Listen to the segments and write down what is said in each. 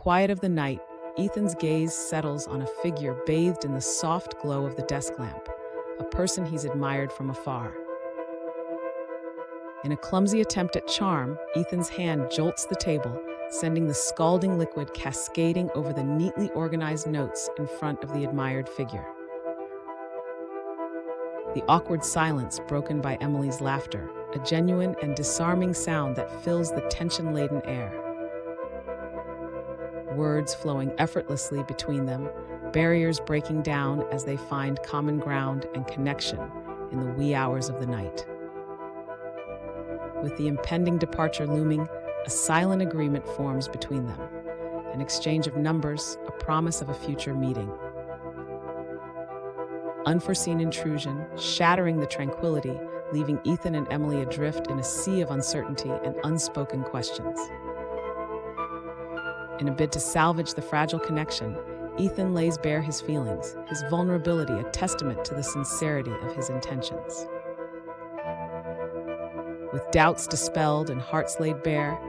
quiet of the night, Ethan's gaze settles on a figure bathed in the soft glow of the desk lamp, a person he's admired from afar. In a clumsy attempt at charm, Ethan's hand jolts the table, sending the scalding liquid cascading over the neatly organized notes in front of the admired figure. The awkward silence broken by Emily's laughter, a genuine and disarming sound that fills the tension-laden air. Words flowing effortlessly between them, barriers breaking down as they find common ground and connection in the wee hours of the night. With the impending departure looming, a silent agreement forms between them, an exchange of numbers, a promise of a future meeting. Unforeseen intrusion, shattering the tranquility, leaving Ethan and Emily adrift in a sea of uncertainty and unspoken questions. In a bid to salvage the fragile connection, Ethan lays bare his feelings, his vulnerability a testament to the sincerity of his intentions. With doubts dispelled and hearts laid bare,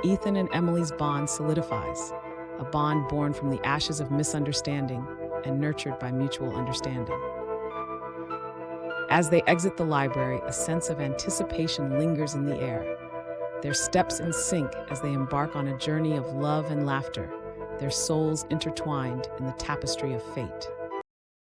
Ethan and Emily's bond solidifies, a bond born from the ashes of misunderstanding and nurtured by mutual understanding. As they exit the library, a sense of anticipation lingers in the air, their steps in sync as they embark on a journey of love and laughter, their souls intertwined in the tapestry of fate.